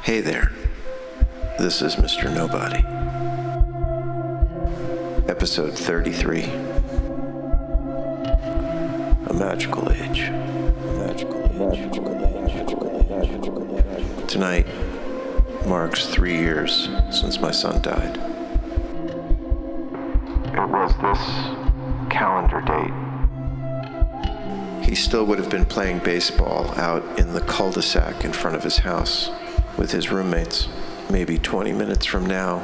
Hey there, this is Mr. Nobody. Episode 33. A magical age. Tonight marks 3 years since my son died. It was this calendar date. He still would have been playing baseball out in the cul-de-sac in front of his house with his roommates. Maybe 20 minutes from now,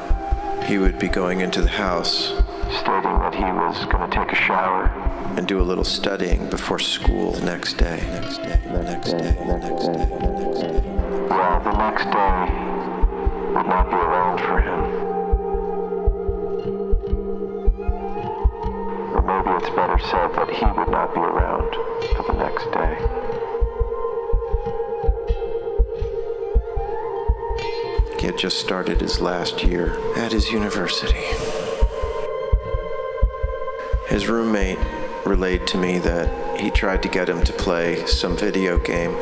he would be going into the house, stating that he was going to take a shower and do a little studying before school the next day. Well, the next day would not be around for him. Or maybe it's better said that he would not be around for the next day. He had just started his last year at his university. His roommate relayed to me that he tried to get him to play some video game,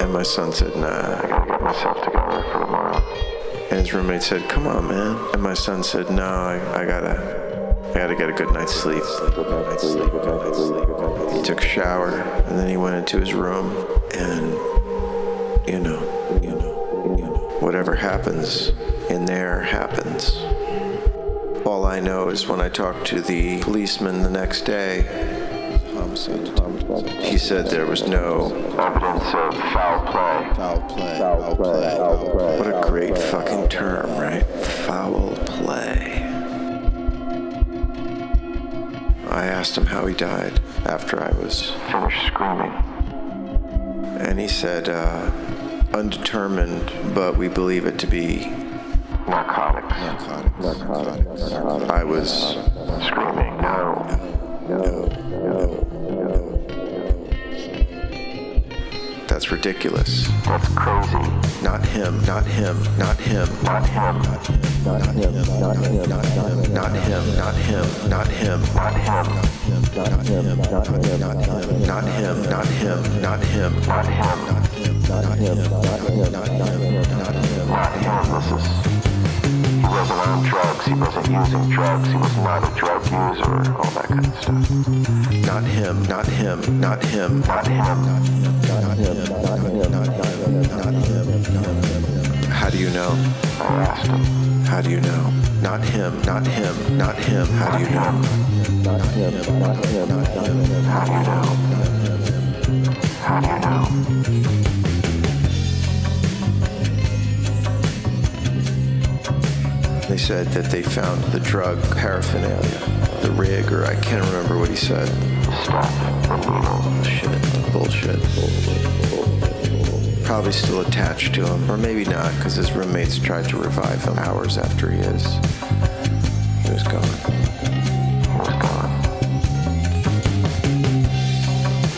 and my son said, nah. I gotta get myself together for tomorrow. And his roommate said, come on, man. And my son said, no, I gotta get a good night's sleep. He took a shower, and then he went into his room, and whatever happens in there happens. All I know is when I talked to the policeman the next day, he said there was no evidence of foul play. What a great fucking term, right? Foul play. I asked him how he died after I was finished screaming. And he said, undetermined, but we believe it to be narcotics. I was screaming, no. That's ridiculous. That's crazy. Not him. Not him. Not him. Not him. Not him. Not him. Not him. Not him. Not him. Not him. Not him. Not him. Not him. Not him. Not him. Not him. Not him. Not him. He wasn't on drugs. He wasn't using drugs. He was not a drug user. All that kind of stuff. Not him. Not him. Not him. Not him. Not him. Not him. How do you know? I asked him. How do you know? Not him. Not him. Not him. How do you know? Not him. Not him. Not him. How do you know? How do you know? They said that they found the drug paraphernalia, the rig, or I can't remember what he said. Stuff, the Bullshit. Probably still attached to him, or maybe not, because his roommates tried to revive him hours after he was gone.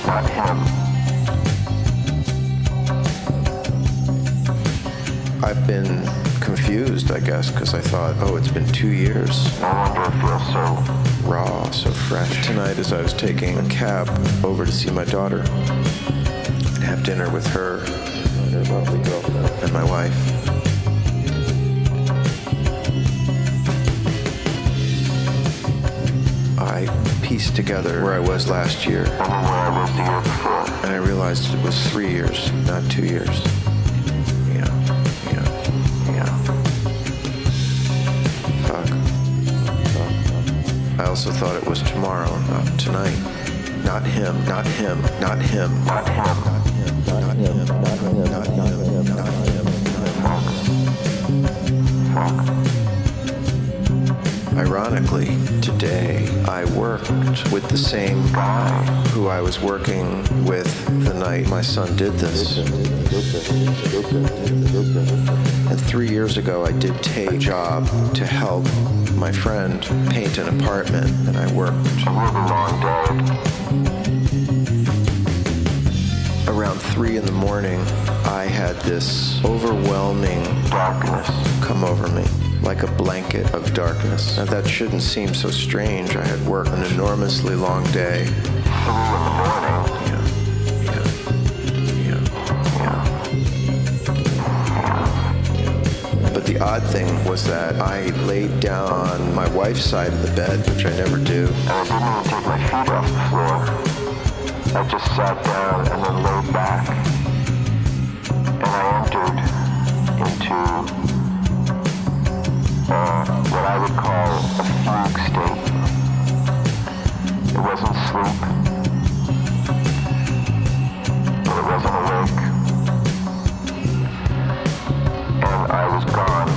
Not him. I've been confused, I guess, because I thought, it's been 2 years. No wonder it feels so raw, so fresh. Tonight, as I was taking a cab over to see my daughter and have dinner with her and her lovely girlfriend and my wife, I pieced together where I was last year, and then where I was the year before. and I realized it was 3 years, not 2 years. I also thought it was tomorrow, not tonight. Not him, not him, not him. Not him. Not him, not him, not him, not him, not him. Ironically, today I worked with the same guy who I was working with the night my son did this. And 3 years ago, I did take a job to help my friend paint an apartment, and I worked a really long day. Around 3 in the morning, I had this overwhelming darkness come over me, like a blanket of darkness. Now that shouldn't seem so strange. I had worked an enormously long day. 3 in the morning. Yeah. But the odd thing was that I laid down on my wife's side of the bed, which I never do. And I didn't even take my feet off the floor. I just sat down and then laid back. And I entered into what I would call a fugue state. It wasn't sleep, but it wasn't awake. And I was gone.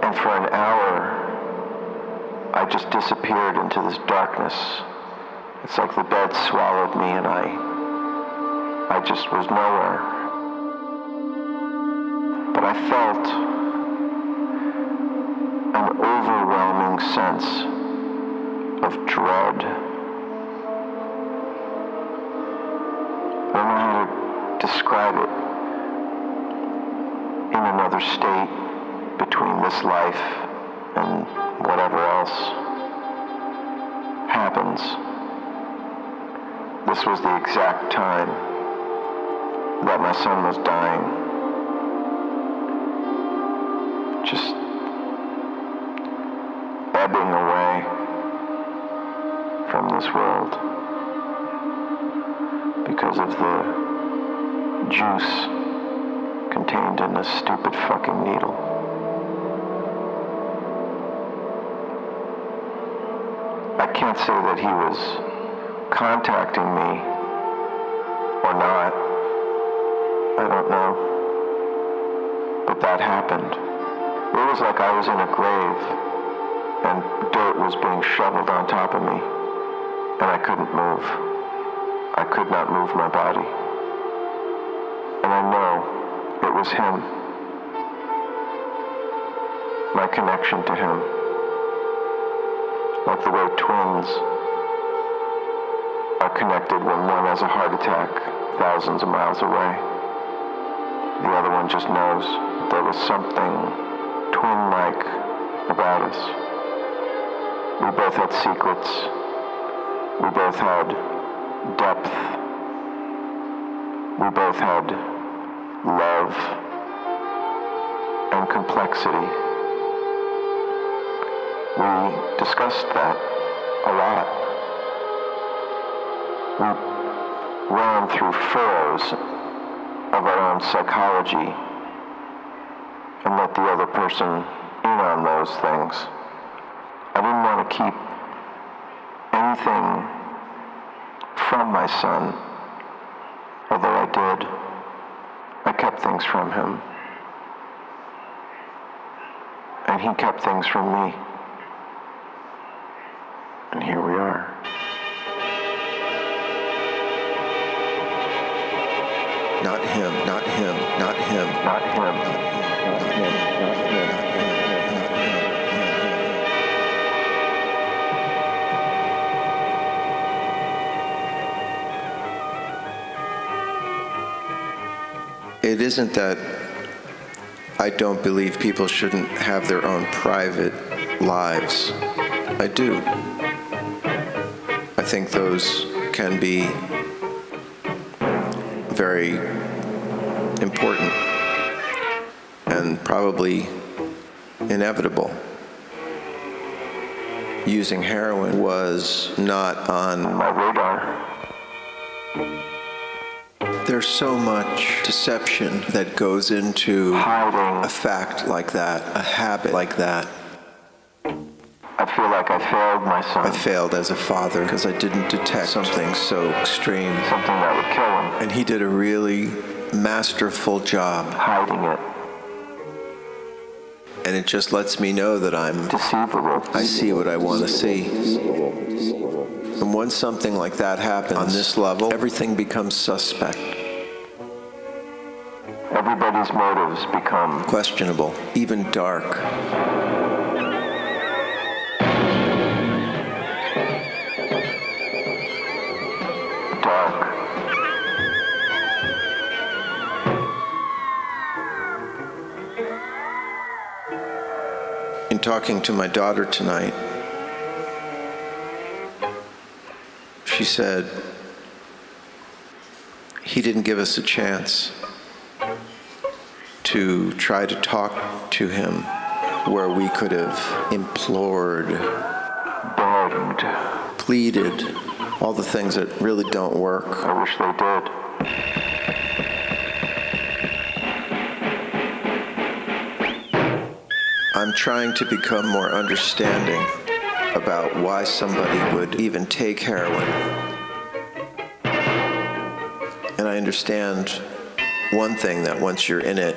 And for an hour, I just disappeared into this darkness. It's like the bed swallowed me and I just was nowhere. But I felt an overwhelming sense of dread. I don't know how to describe it in another state between this life and whatever else happens. This was the exact time that my son was dying. Just ebbing away from this world because of the juice contained in this stupid fucking needle. I can't say that he was contacting me or not. I don't know. But that happened. It was like I was in a grave and dirt was being shoveled on top of me and I couldn't move. I could not move my body. And I know it was him. My connection to him. Like the way twins are connected when one has a heart attack thousands of miles away. The other one just knows there was something twin-like about us. We both had secrets. We both had depth. We both had love and complexity. We discussed that a lot. We ran through furrows of our own psychology and let the other person in on those things. I didn't want to keep anything from my son, although I did. I kept things from him. And he kept things from me. And here we are. Not him, not him, not him, Not him. not him, not him, not him. It isn't that I don't believe people shouldn't have their own private lives. I do. I think those can be very important and probably inevitable. Using heroin was not on My radar. There's so much deception that goes into Hiding. a fact like that, a habit like that. I feel like I failed my son. I failed as a father because I didn't detect something so extreme. Something that would kill him. And he did a really masterful job. Hiding it. And it just lets me know that I'm Deceivable. I see what I want to see. And once something like that happens on this level, everything becomes suspect. Everybody's motives become questionable, even dark. In talking to my daughter tonight, she said, he didn't give us a chance to try to talk to him where we could have implored, begged, pleaded, all the things that really don't work. I wish they did. I'm trying to become more understanding about why somebody would even take heroin. And I understand one thing, that once you're in it,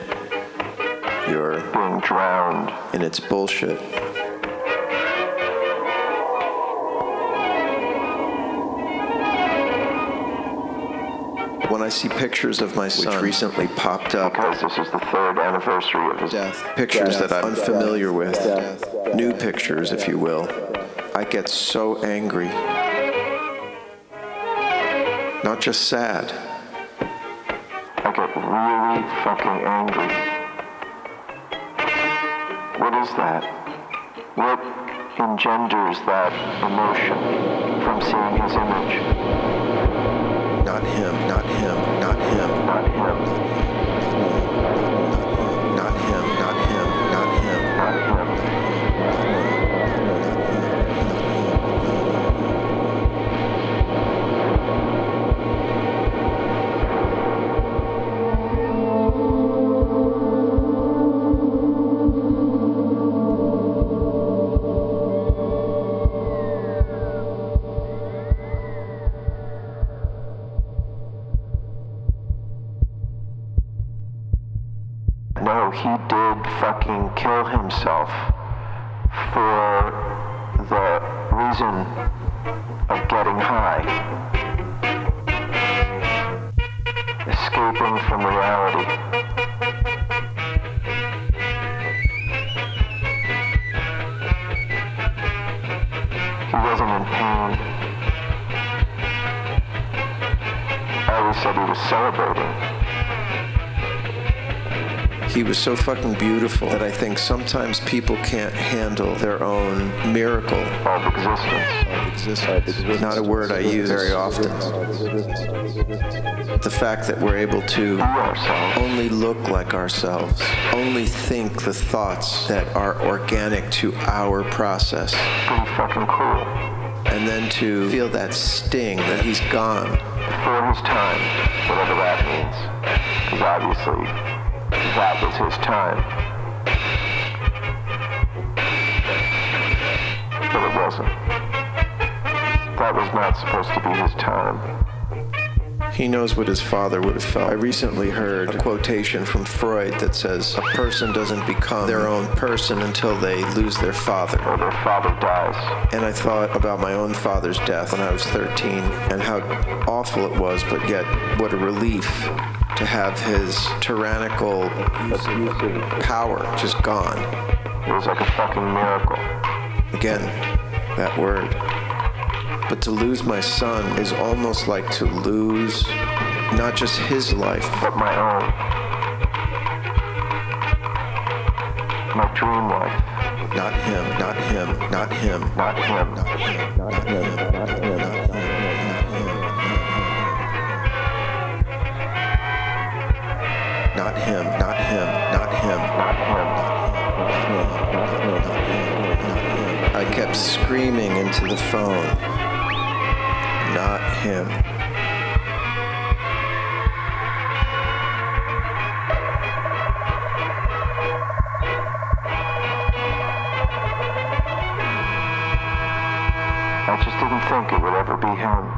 you're being drowned in its bullshit. When I see pictures of my son, which recently popped up, because this is the 3rd anniversary of his death, pictures that I'm unfamiliar with, new pictures, if you will, I get so angry. Not just sad. I get really fucking angry. What is that? What engenders that emotion from seeing his image? Not him, not him, not him, not him, not him, not him, not him, not him. No, he did fucking kill himself for the reason of getting high. Escaping from reality. He wasn't in pain. I always said he was celebrating. He was so fucking beautiful that I think sometimes people can't handle their own miracle Of existence. Not a word I use very often. The fact that we're able to only look like ourselves, only think the thoughts that are organic to our process, Pretty fucking cool. and then to feel that sting that he's gone. Before his time, whatever that means. Because obviously, that was his time. But it wasn't. That was not supposed to be his time. He knows what his father would have felt. I recently heard a quotation from Freud that says, a person doesn't become their own person until they lose their father. Or their father dies. And I thought about my own father's death when I was 13 and how awful it was, but yet what a relief to have his tyrannical, abusive power just gone. It was like a fucking miracle. Again, that word. But to lose my son is almost like to lose not just his life, But my own. My dream life. not him, not him, not him, Not him. not him, not him, not him, not him. Not him, not him, not him, Not him. I kept screaming into the phone. Not him. I just didn't think it would ever be him.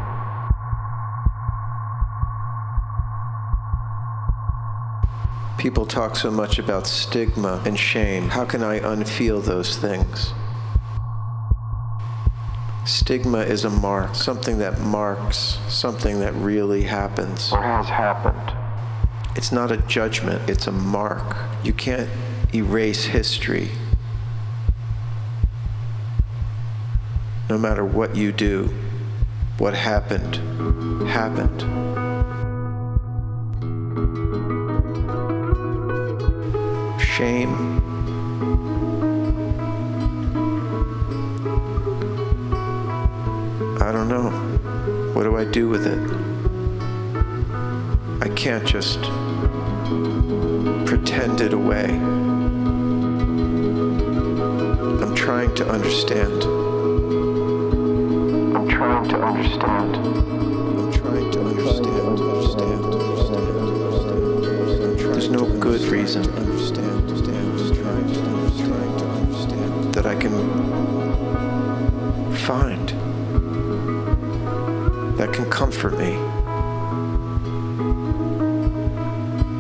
People talk so much about stigma and shame. How can I unfeel those things? Stigma is a mark, something that marks something that really happens. Or has happened. It's not a judgment, it's a mark. You can't erase history. No matter what you do, what happened, happened. Shame. I don't know. What do I do with it? I can't just pretend it away. I'm trying to understand. I'm trying to understand. I'm trying to understand. There's no good reason that I can find that can comfort me,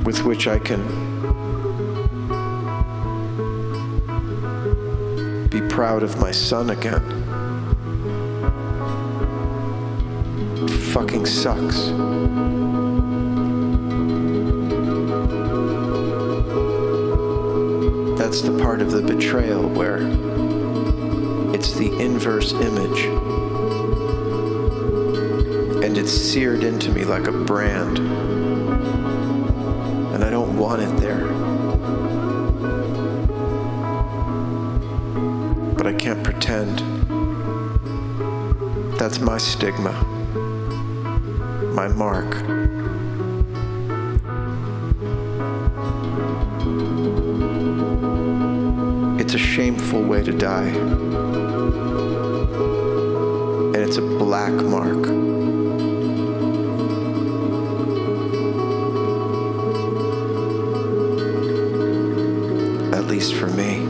with which I can be proud of my son again. It fucking sucks. That's the part of the betrayal where it's the inverse image. And it's seared into me like a brand. And I don't want it there. But I can't pretend. That's my stigma. My mark. It's a shameful way to die. And it's a black mark. At least for me.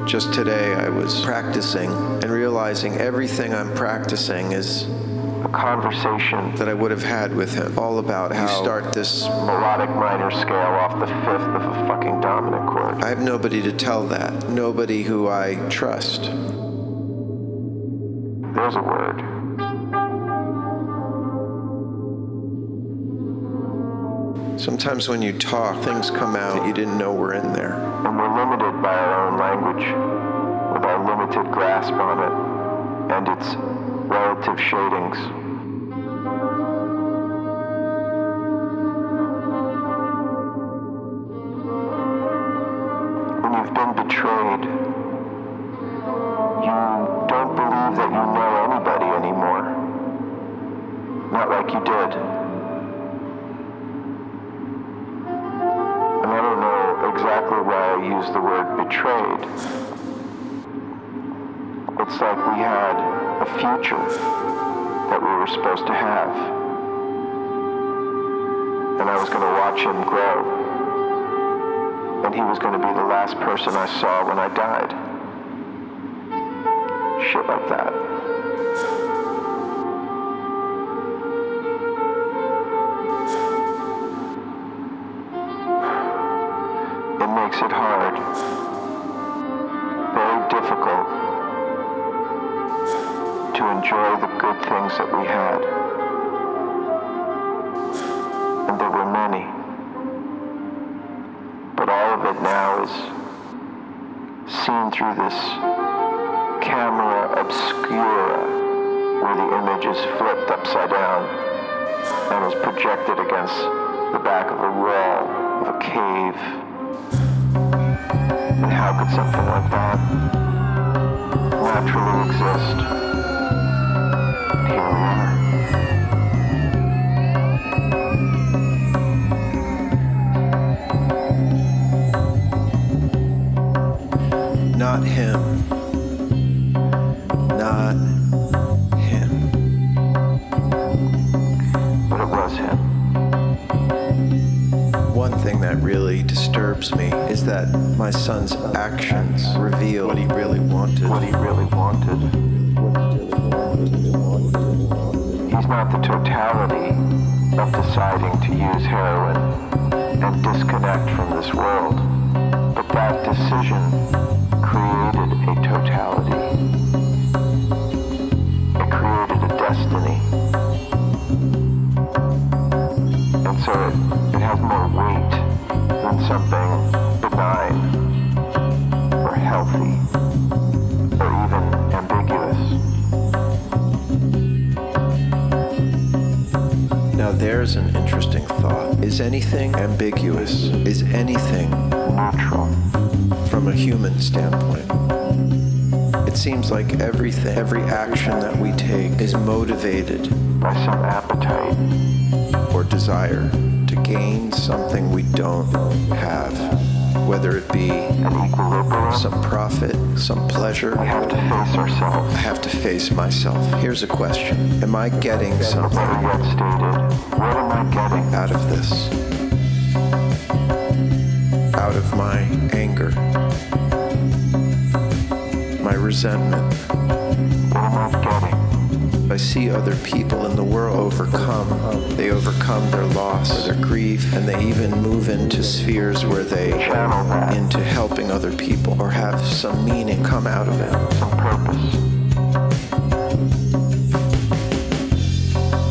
Just today I was practicing and realizing everything I'm practicing is A conversation that I would have had with him, all about how you start this melodic minor scale off the fifth of a fucking dominant chord. I have nobody to tell that, nobody who I trust. There's a word. Sometimes when you talk, things come out that you didn't know were in there. And we're limited by our own language, with our limited grasp on it, and its relative shadings. When you've been betrayed, you don't believe that you know anybody anymore. Not like you did. And I don't know exactly why I use the word betrayed. It's like we had a future that we were supposed to have. And I was going to watch him grow. And he was going to be the last person I saw when I died. Shit like that. It makes it hard, very difficult, to enjoy the good things that we had. And there were many. But all of it now is seen through this camera obscura, where the image is flipped upside down and is projected against the back of a wall of a cave. And how could something like that naturally exist? Here him. But it was him. One thing that really disturbs me is that my son's actions reveal what he really wanted. What he really wanted. He's not the totality of deciding to use heroin and disconnect from this world, but that decision created a totality. It created a destiny. And so it has more weight than something benign or healthy or even ambiguous. Now there's an interesting thought. Is anything ambiguous? Is anything Neutral. from a human standpoint? It seems like everything, every action that we take is motivated By some appetite. or desire to gain something we don't have, whether it be An equilibrium. some profit, some pleasure. We have to face ourselves. I have to face myself. Here's a question. Am I getting Better something yet stated, what am I getting? out of this? Out of my anger, my resentment. What am I getting? I see other people in the world overcome. They overcome their loss or their grief, and they even move into spheres where they Channel that. into helping other people or have some meaning come out of it. Some purpose.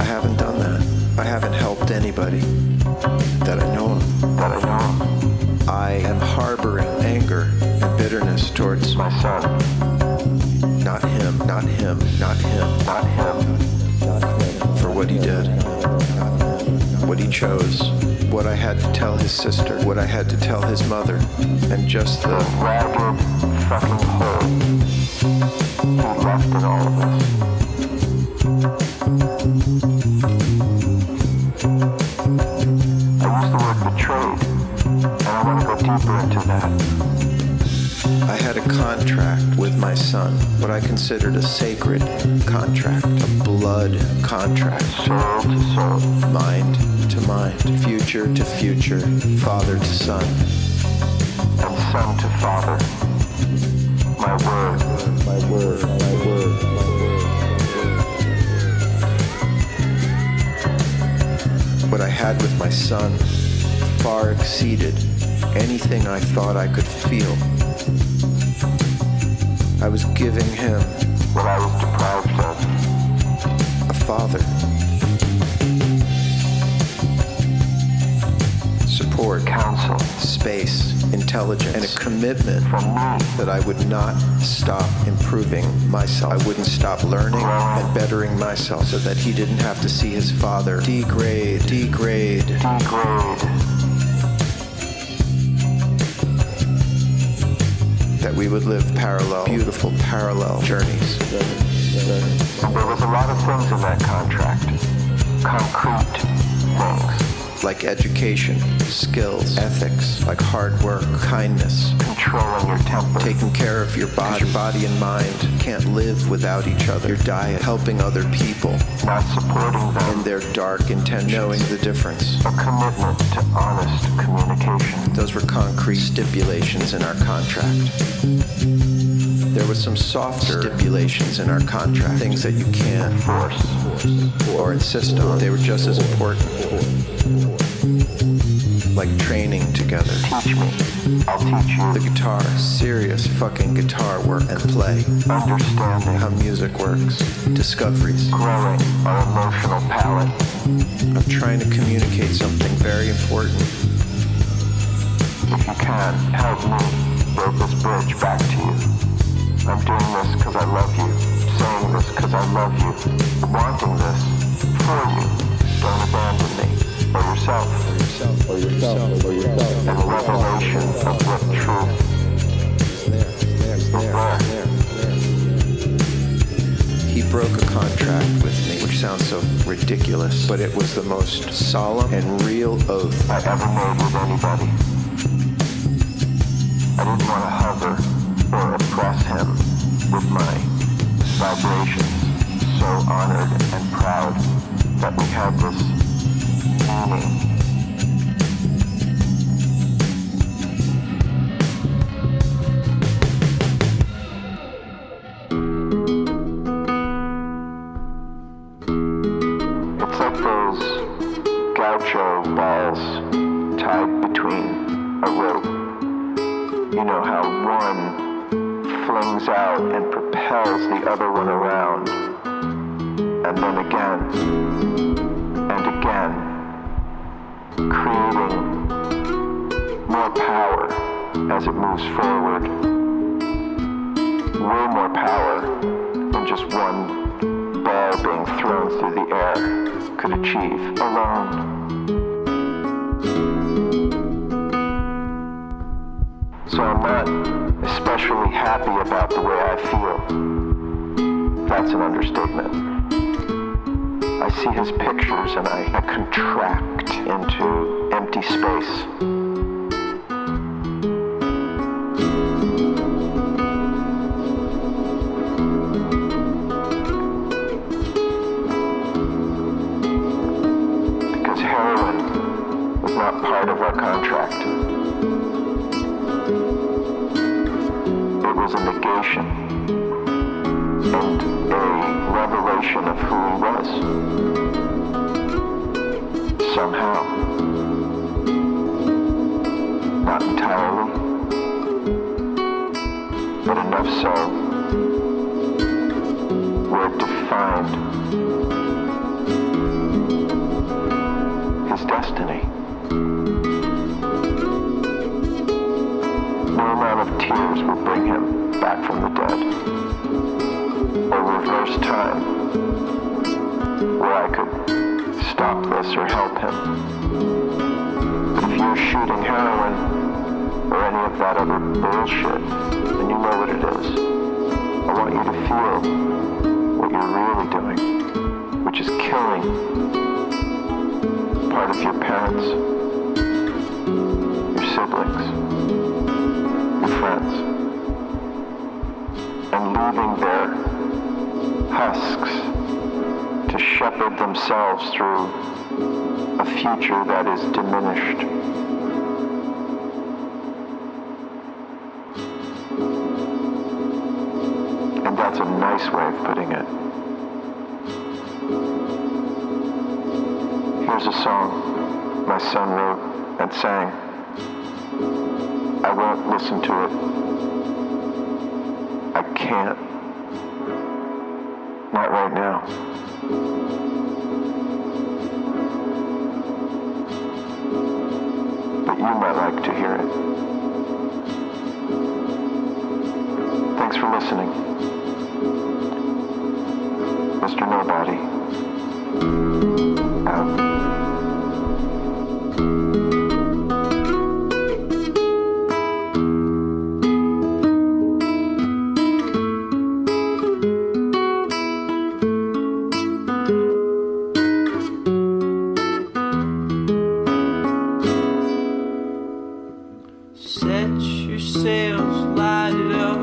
I haven't done that. I haven't helped anybody that I know of. That I know of. I am harboring anger and bitterness towards My son. not him, not him, not him, Not him. for what he did, what he chose, what I had to tell his sister, what I had to tell his mother, and just The the ragged fucking hole he left in all of us. I use the word betrayed, and I want to go deeper into that. I had a contract with my son, what I considered a sacred contract, a blood contract, Soul to soul. mind to mind, future to future, father to son. And son to father. My word. My word, my word, my word. What I had with my son far exceeded anything I thought I could feel. I was giving him What I was deprived of. a father, support, Counsel. space, intelligence, and a commitment From me. that I would not stop improving myself. I wouldn't stop learning and bettering myself so that he didn't have to see his father degrade. Degrade. That we would live parallel, beautiful parallel journeys. And there was a lot of things in that contract. Concrete things. Like education, skills, ethics, like hard work, kindness, Controlling your temper. taking care of your body and mind can't live without each other. Your diet, helping other people Not supporting them. in their dark intentions, knowing the difference. A commitment to honest communication. Those were concrete stipulations in our contract. There was some softer stipulations in our contract, things that you can't Force. or insist on. They were just as important. Like training together. Teach me. I'll teach you. The guitar, serious fucking guitar work and play. Understanding. How music works. Discoveries. Growing our emotional palate. I'm trying to communicate something very important. If you can, help me build this bridge back to you. I'm doing this because I love you. Saying this because I love you. Wanting this for you. Don't abandon me. Or yourself. Or yourself. And the revelation of what truth is there. He broke a contract with me, which sounds so ridiculous, but it was the most solemn and real oath I ever made with anybody. I didn't want to hover or impress him with my vibrations, so honored and proud that we had this meaning. It's like those gaucho balls tied between a rope. You know how one flings out and propels the other one around, and then again and again, creating more power as it moves forward. Way more power than just one ball being thrown through the air could achieve alone. So I'm not especially happy about the way I feel. That's an understatement. I see his pictures and I contract into empty space. Because heroin was not part of our contract. It was a negation and a revelation of who he was. Somehow. Not entirely, but enough so where it defined his destiny. No amount of tears will bring him back from the dead, or reverse time, where I could stop this or help him. But if you're shooting heroin, or any of that other bullshit, then you know what it is. I want you to feel what you're really doing, which is killing part of your parents, your siblings, your friends, and leaving their husks to shepherd themselves through a future that is diminished. And that's a nice way of putting it. Here's a song my son wrote and sang. I won't listen to it. I can't. Not right now. But you might like to hear it. Thanks for listening. Mr. Nobody. Out. Set your sails, light it up.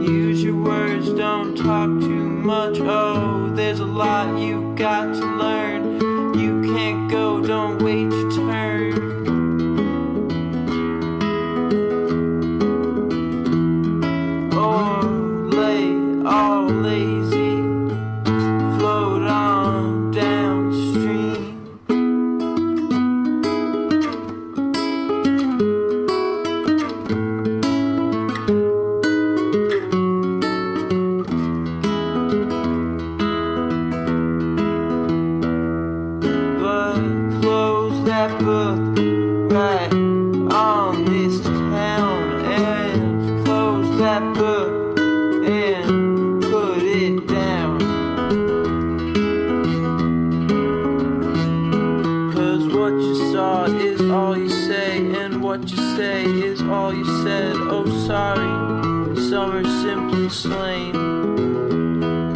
Use your words, don't talk too much. Oh, there's a lot you got to learn. You can't go, don't wait your turn. Or lay all lazy, float on downstream. That book right on this town, and close that book and put it down. 'Cause what you saw is all you say, and what you say is all you said. Oh sorry, some are simply slain.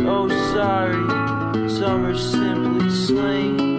Oh sorry, some are simply slain.